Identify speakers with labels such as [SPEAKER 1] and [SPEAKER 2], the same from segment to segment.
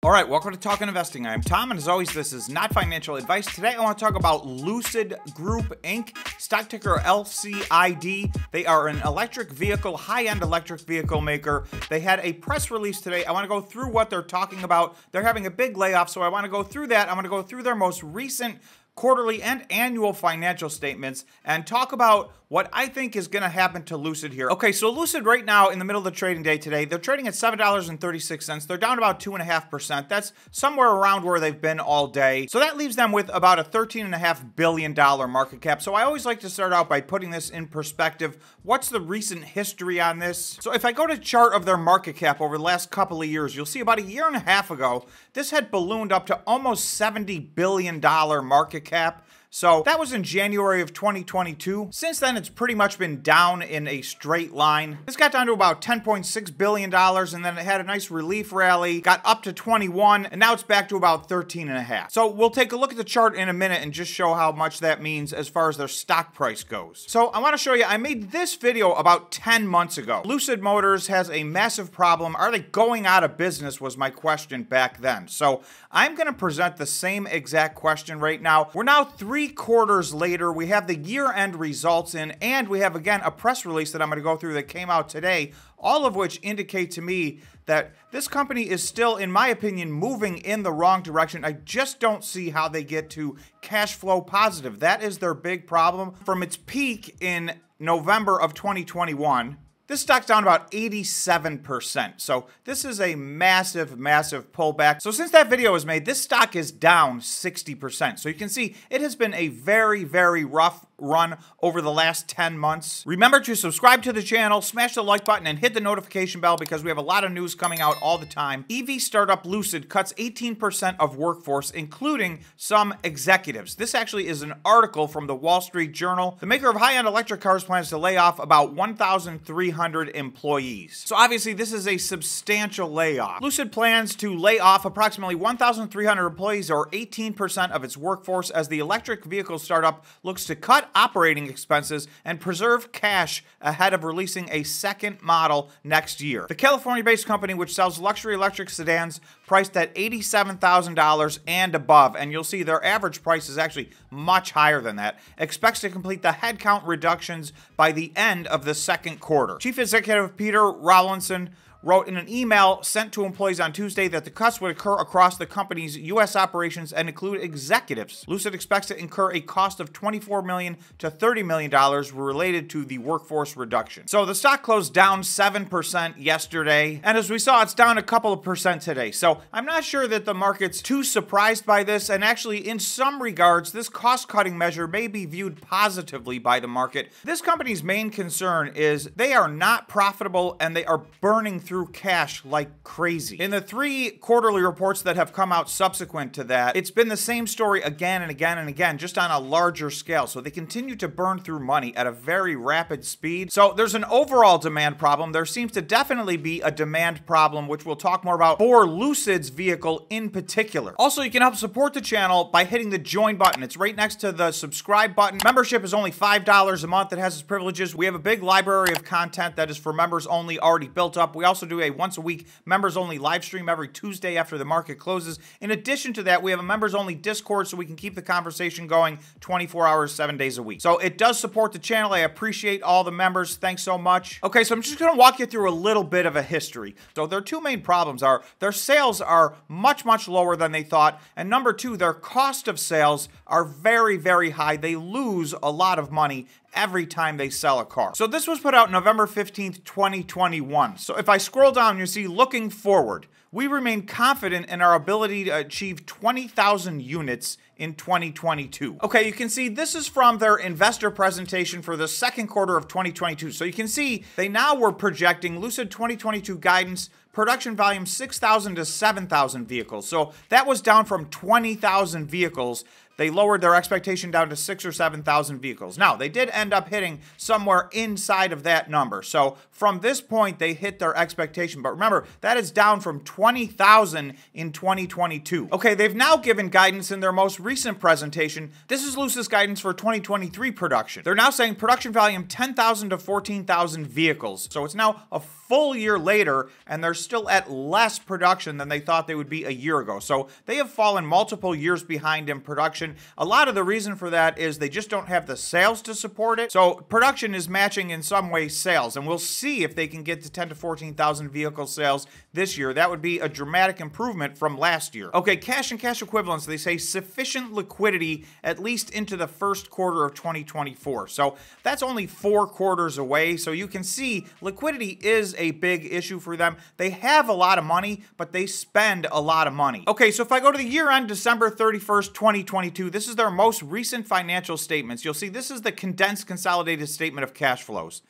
[SPEAKER 1] All right, welcome to Talking Investing. I'm Tom, and as always, this is not financial advice. Today, I want to talk about Lucid Group Inc., stock ticker LCID. They are an electric vehicle, high-end electric vehicle maker. They had a press release today. I want to go through what they're talking about. They're having a big layoff, so I want to go through that. I'm going to go through their most recent quarterly and annual financial statements and talk about what I think is going to happen to Lucid here. Okay, so Lucid right now in the middle of the trading day today, they're trading at $7.36. They're down about 2.5%. That's somewhere around where they've been all day. So that leaves them with about a $13.5 billion market cap. So I always like to start out by putting this in perspective. What's the recent history on this? So if I go to chart of their market cap over the last couple of years, you'll see about a year and a half ago, this had ballooned up to almost $70 billion market cap. So that was in January of 2022. Since then, it's pretty much been down in a straight line. This got down to about $10.6 billion, and then it had a nice relief rally, got up to 21, and now it's back to about 13.5. So we'll take a look at the chart in a minute and just show how much that means as far as their stock price goes. So I want to show you, I made this video about 10 months ago. Lucid Motors has a massive problem. Are they going out of business was my question back then. So I'm going to present the same exact question right now. We're now 3 quarters later. We have the year-end results in, and we have, again, a press release that I'm going to go through that came out today, all of which indicate to me that this company is still, in my opinion, moving in the wrong direction. I just don't see how they get to cash flow positive. That is their big problem. From its peak in November of 2021, this stock's down about 87%. So this is a massive, massive pullback. So since that video was made, this stock is down 60%. So you can see it has been a very, very rough run over the last 10 months. Remember to subscribe to the channel, smash the like button, and hit the notification bell because we have a lot of news coming out all the time. EV startup Lucid cuts 18% of workforce, including some executives. This actually is an article from the Wall Street Journal. The maker of high-end electric cars plans to lay off about 1,300 employees. So obviously this is a substantial layoff. Lucid plans to lay off approximately 1,300 employees, or 18% of its workforce, as the electric vehicle startup looks to cut operating expenses and preserve cash ahead of releasing a second model next year. The California-based company, which sells luxury electric sedans priced at $87,000 and above, and you'll see their average price is actually much higher than that, expects to complete the headcount reductions by the end of the second quarter. Chief Executive Peter Rawlinson wrote in an email sent to employees on Tuesday that the cuts would occur across the company's U.S. operations and include executives. Lucid expects to incur a cost of $24 million to $30 million related to the workforce reduction. So the stock closed down 7% yesterday, and as we saw, it's down a couple of percent today. So I'm not sure that the market's too surprised by this, and actually, in some regards, this cost-cutting measure may be viewed positively by the market. This company's main concern is they are not profitable and they are burning through cash like crazy. In the 3 quarterly reports that have come out subsequent to that, it's been the same story again and again and again, just on a larger scale. So they continue to burn through money at a very rapid speed. So there's an overall demand problem. There seems to definitely be a demand problem, which we'll talk more about for Lucid's vehicle in particular. Also, you can help support the channel by hitting the join button. It's right next to the subscribe button. Membership is only $5 a month. It has its privileges. We have a big library of content that is for members only, already built up. We also do a once a week members only live stream every Tuesday after the market closes. In addition to that, we have a members only Discord so we can keep the conversation going 24 hours, 7 days a week. So it does support the channel. I appreciate all the members. Thanks so much. Okay, so I'm just going to walk you through a little bit of a history. So their 2 main problems are their sales are much, much lower than they thought. And number 2, their cost of sales are very, very high. They lose a lot of money every time they sell a car. So this was put out November 15th, 2021. So if I scroll down, you see, looking forward, we remain confident in our ability to achieve 20,000 units in 2022. Okay, you can see this is from their investor presentation for the second quarter of 2022. So you can see they now were projecting Lucid 2022 guidance production volume 6,000 to 7,000 vehicles. So that was down from 20,000 vehicles they lowered their expectation down to 6,000 or 7,000 vehicles. Now, they did end up hitting somewhere inside of that number. So from this point, they hit their expectation. But remember, that is down from 20,000 in 2022. Okay, they've now given guidance in their most recent presentation. This is Lucid's guidance for 2023 production. They're now saying production volume 10,000 to 14,000 vehicles. So it's now a full year later, and they're still at less production than they thought they would be a year ago. So they have fallen multiple years behind in production. A lot of the reason for that is they just don't have the sales to support it. So production is matching in some way sales, and we'll see if they can get to 10 to 14,000 vehicle sales this year. That would be a dramatic improvement from last year. Okay, cash and cash equivalents, they say sufficient liquidity at least into the first quarter of 2024. So that's only 4 quarters away. So you can see liquidity is a big issue for them. They have a lot of money, but they spend a lot of money. Okay, so if I go to the year end, December 31st, 2022, this is their most recent financial statements. You'll see this is the condensed consolidated statement of cash flows.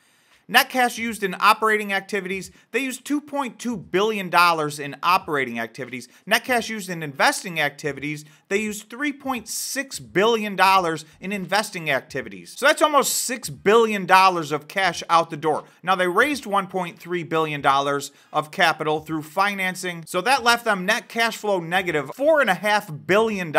[SPEAKER 1] Net cash used in operating activities, they used $2.2 billion in operating activities. Net cash used in investing activities, they used $3.6 billion in investing activities. So that's almost $6 billion of cash out the door. Now, they raised $1.3 billion of capital through financing, so that left them net cash flow negative $4.5 billion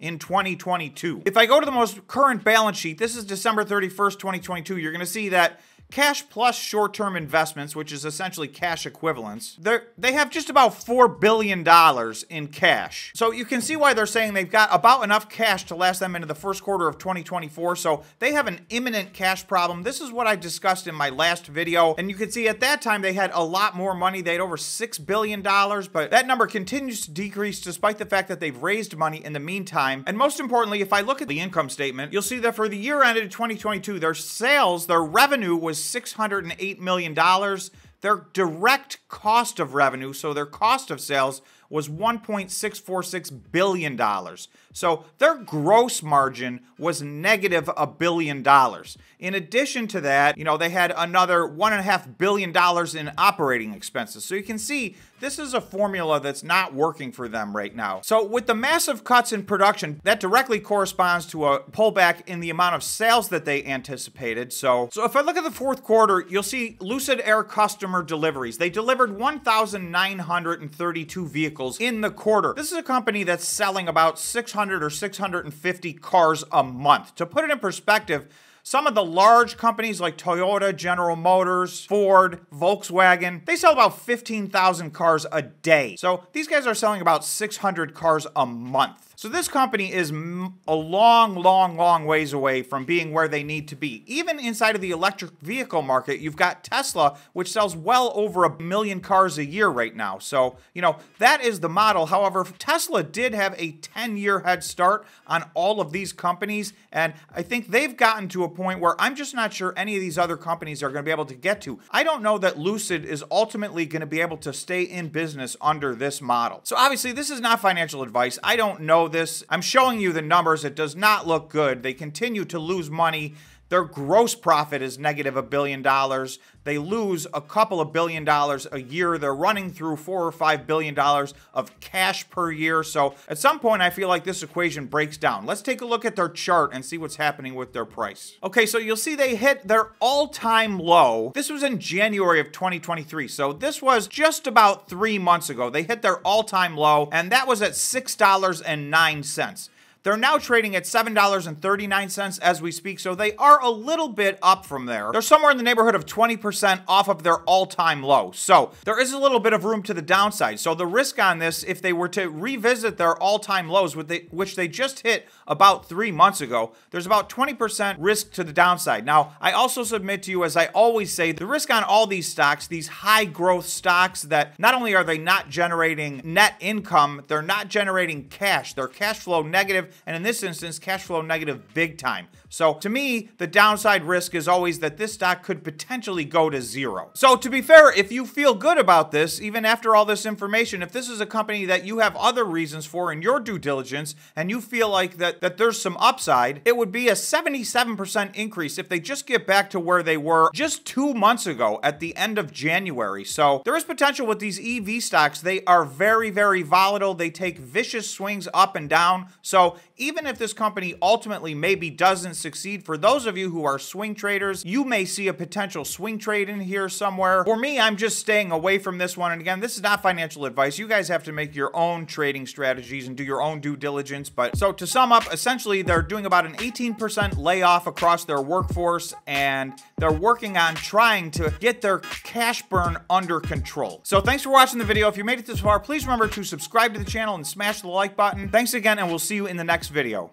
[SPEAKER 1] in 2022. If I go to the most current balance sheet, this is December 31st, 2022, you're going to see that cash plus short-term investments, which is essentially cash equivalents, they have just about $4 billion in cash. So you can see why they're saying they've got about enough cash to last them into the first quarter of 2024. So they have an imminent cash problem. This is what I discussed in my last video. And you can see at that time they had a lot more money. They had over $6 billion, but that number continues to decrease despite the fact that they've raised money in the meantime. And most importantly, if I look at the income statement, you'll see that for the year ended 2022, their sales, their revenue was $608 million. Their direct cost of revenue, so their cost of sales, was $1.646 billion. So their gross margin was negative $1 billion. In addition to that, they had another $1.5 billion in operating expenses. So you can see this is a formula that's not working for them right now. So with the massive cuts in production, that directly corresponds to a pullback in the amount of sales that they anticipated. So if I look at the fourth quarter, you'll see Lucid Air customer deliveries. They delivered 1,932 vehicles in the quarter. This is a company that's selling about 600 or 650 cars a month. To put it in perspective, some of the large companies like Toyota, General Motors, Ford, Volkswagen, they sell about 15,000 cars a day. So these guys are selling about 600 cars a month. So this company is a long ways away from being where they need to be. Even inside of the electric vehicle market, you've got Tesla, which sells well over 1 million cars a year right now. So, that is the model. However, Tesla did have a 10-year head start on all of these companies, and I think they've gotten to a point where I'm just not sure any of these other companies are going to be able to get to. I don't know that Lucid is ultimately going to be able to stay in business under this model. So obviously, this is not financial advice. I don't know this. I'm showing you the numbers. It does not look good. They continue to lose money. Their gross profit is negative $1 billion. They lose a couple of $1 billion a year. They're running through $4 or $5 billion of cash per year. So at some point, I feel like this equation breaks down. Let's take a look at their chart and see what's happening with their price. Okay, so you'll see they hit their all-time low. This was in January of 2023. So this was just about 3 months ago. They hit their all-time low, and that was at $6.09. They're now trading at $7.39 as we speak, so they are a little bit up from there. They're somewhere in the neighborhood of 20% off of their all-time low. So there is a little bit of room to the downside. So the risk on this, if they were to revisit their all-time lows, which they just hit about 3 months ago, there's about 20% risk to the downside. Now, I also submit to you, as I always say, the risk on all these stocks, these high-growth stocks that not only are they not generating net income, they're not generating cash. They're cash flow negative, and in this instance, cash flow negative big time. So to me, the downside risk is always that this stock could potentially go to zero. So to be fair, if you feel good about this, even after all this information, if this is a company that you have other reasons for in your due diligence, and you feel like that there's some upside, it would be a 77% increase if they just get back to where they were just 2 months ago at the end of January. So there is potential with these EV stocks. They are very, very volatile. They take vicious swings up and down. So even if this company ultimately maybe doesn't succeed, for those of you who are swing traders, you may see a potential swing trade in here somewhere. For me, I'm just staying away from this one. And again, this is not financial advice. You guys have to make your own trading strategies and do your own due diligence. But so to sum up, essentially, they're doing about an 18% layoff across their workforce, and they're working on trying to get their cash burn under control. So thanks for watching the video. If you made it this far, please remember to subscribe to the channel and smash the like button. Thanks again, and we'll see you in the next video.